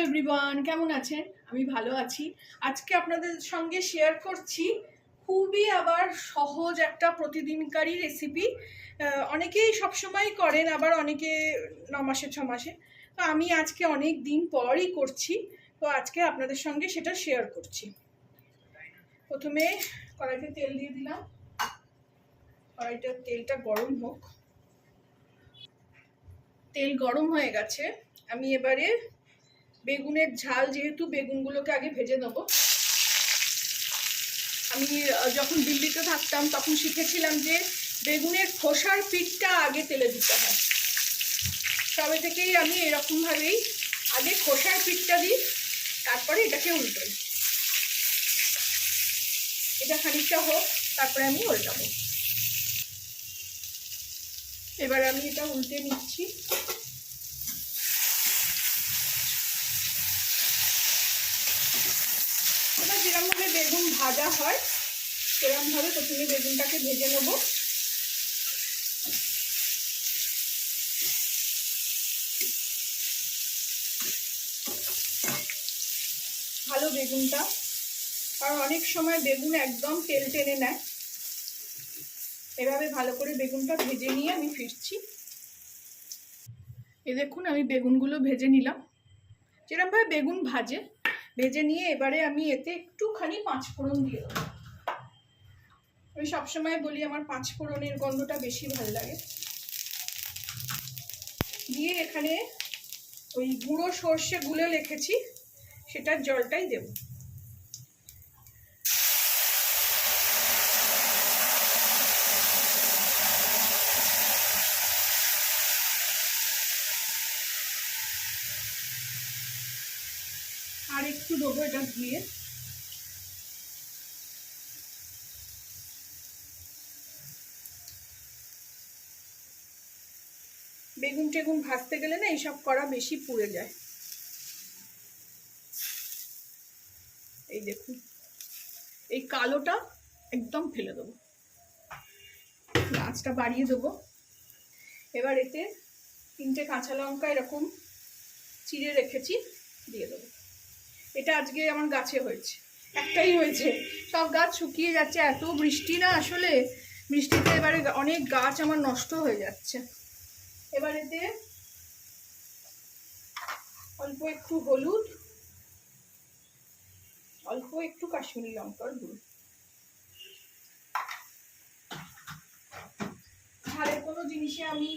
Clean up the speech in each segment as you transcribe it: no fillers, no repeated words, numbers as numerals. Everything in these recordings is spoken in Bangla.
এভরিওয়ান, কেমন আছেন? আমি ভালো আছি। আজকে আপনাদের সঙ্গে শেয়ার করছি খুবই আবার সহজ একটা প্রতিদিনকারী রেসিপি। অনেকেই সবসময় করেন, আবার অনেকে 9 মাসে 6 মাসে। তো আমি আজকে অনেক দিন পরই করছি, তো আজকে আপনাদের সঙ্গে সেটা শেয়ার করছি। প্রথমে কড়াইতে তেল দিয়ে দিলাম। তেলটা গরম হোক। তেল গরম হয়ে গেছে। আমি এবারে বেগুনের ঝাল, যেহেতু বেগুনগুলোকে আগে ভেজে নেবো। আমি যখন দিল্লিতে থাকতাম তখন শিখেছিলাম যে বেগুনের খোসার পিঠটা আগে তেলে দিতে হয়। তবে থেকেই আমি এরকমভাবেই আগে খোসার পিঠটা দিই, তারপরে এটাকে উল্টোই। এটা খানিকটা হোক, তারপরে আমি উল্টাবো। এবার আমি এটা উল্টে নিচ্ছি। এবার যেরকমভাবে বেগুন ভাজা হয় সেরকমভাবে প্রথমে বেগুনটাকে ভেজে নেব। ভালো বেগুনটা, কারণ অনেক সময় বেগুন একদম তেল টেনে নেয়। এভাবে ভালো করে বেগুনটা ভেজে নিয়ে আমি ফিরছি। এই দেখুন, আমি বেগুনগুলো ভেজে নিলাম যেরকমভাবে বেগুন ভেজে নিয়ে এবারে আমি এতে একটুখানি 5 ফোড়ন দিয়ে দেবো। আমি সবসময় বলি আমার 5 ফোড়নের গন্ধটা বেশি ভালো লাগে। দিয়ে এখানে ওই গুঁড়ো সর্ষে গুলে রেখেছি, সেটার জলটাই দেব। আর একটু দেবো এটা দিয়ে। বেগুন টেগুন ভাজতে গেলে না এইসব করা বেশি পুড়ে যায়। এই দেখুন, এই কালোটা একদম ফেলে দেবো, আঁচটা বাড়িয়ে দেবো। এবার এতে 3টে কাঁচা লঙ্কা এরকম চিড়ে রেখেছি, দিয়ে দেবো। এটা আজকে আমার গাছে হয়েছে, একটাই হয়েছে, সব গাছ শুকিয়ে যাচ্ছে। এত বৃষ্টি না, আসলে বৃষ্টিতে এবারে অনেক গাছ আমার নষ্ট হয়ে যাচ্ছে। এবার এতে অল্প একটু হলুদ, অল্প একটু কাশ্মীরি লঙ্কার গুঁড়ো। ঝালের কোনো জিনিসে আমি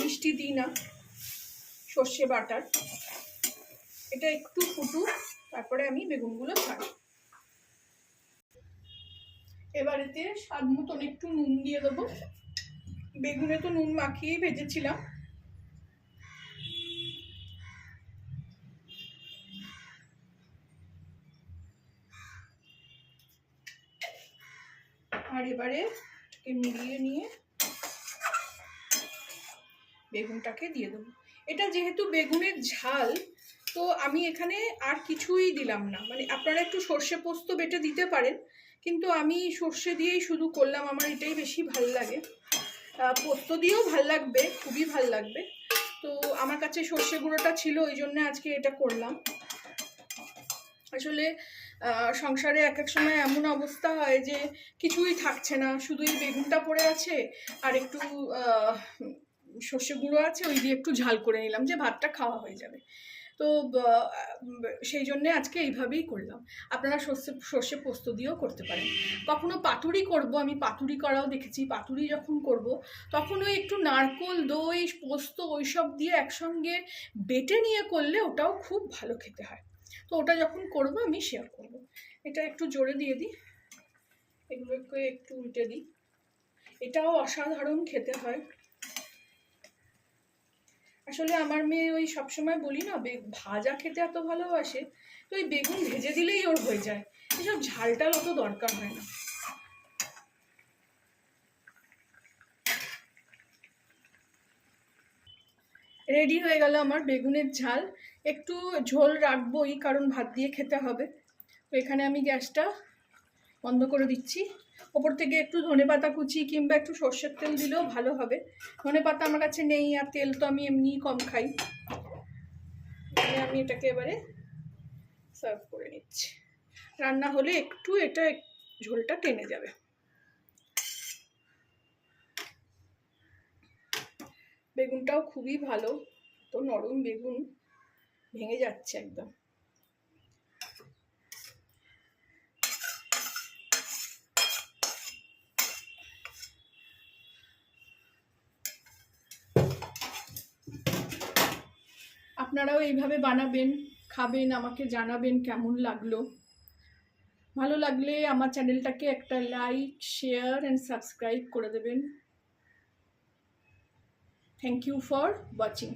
মিষ্টি দিই না, সর্ষে বাটার। এটা একটু ফুটুক, তারপরে আমি বেগুনগুলো ছাড়ি। এবার এতে স্বাদ মতন একটু নুন দিয়ে দেবো। বেগুনে তো নুন মাখিয়েই ভেজেছিলাম। আর এবারে মিলিয়ে নিয়ে বেগুনটাকে দিয়ে দেবো। এটা যেহেতু বেগুনের ঝাল, তো আমি এখানে আর কিছুই দিলাম না। মানে আপনারা একটু সর্ষে পোস্ত বেটে দিতে পারেন, কিন্তু আমি সর্ষে দিয়েই শুধু করলাম, আমার এটাই বেশি ভাল লাগে। পোস্ত দিয়েও ভাল লাগবে, খুবই ভাল লাগবে। তো আমার কাছে সর্ষে গুঁড়োটা ছিল, ওই জন্য আজকে এটা করলাম। আসলে সংসারে এক এক সময় এমন অবস্থা হয় যে কিছুই থাকছে না, শুধু এই বেগুনটা পড়ে আছে আর একটু সর্ষে গুঁড়ো আছে, ওই দিয়ে একটু ঝাল করে নিলাম যে ভাতটা খাওয়া হয়ে যাবে। তো সেই জন্যে আজকে এইভাবেই করলাম। আপনারা সর্ষে পোস্ত দিয়েও করতে পারেন। কখনো পাতুরি করব, আমি পাতুরি করাও দেখেছি। পাতুরি যখন করব তখন ওই একটু নারকোল, দই, পোস্ত ওইসব দিয়ে একসঙ্গে বেটে নিয়ে করলে ওটাও খুব ভালো খেতে হয়। তো ওটা যখন করব আমি শেয়ার করব। এটা একটু জোরে দিয়ে দিই, এগুলোকে একটু উল্টে দিই। এটাও অসাধারণ খেতে হয়। আসলে আমার মেয়ে ওই সবসময় বলি না, ভাজা খেতে এত ভালোবাসে, তো ওই বেগুন ভেজে দিলেই ওর হয়ে যায়, এসব ঝালটাল অত দরকার হয় না। রেডি হয়ে গেল আমার বেগুনের ঝাল। একটু ঝোল রাখবোই, কারণ ভাত দিয়ে খেতে হবে। তো এখানে আমি গ্যাসটা বন্ধ করে দিচ্ছি। ওপর থেকে একটু ধনেপাতা কুচি কিংবা একটু সর্ষের তেল দিলেও ভালো হবে। ধনেপাতা আমার কাছে নেই, আর তেল তো আমি এমনিই কম খাই। আমি এটাকে এবারে সার্ভ করে নিচ্ছি। রান্না হলে একটু এটা ঝোলটা টেনে যাবে। বেগুনটাও খুবই ভালো, তো নরম বেগুন, ভেঙে যাচ্ছে একদম। আপনারাও এইভাবে বানাবেন, খাবেন, আমাকে জানাবেন কেমন লাগলো। ভালো লাগলে আমার চ্যানেলটাকে একটা লাইক, শেয়ার অ্যান্ড সাবস্ক্রাইব করে দেবেন। Thank you for watching.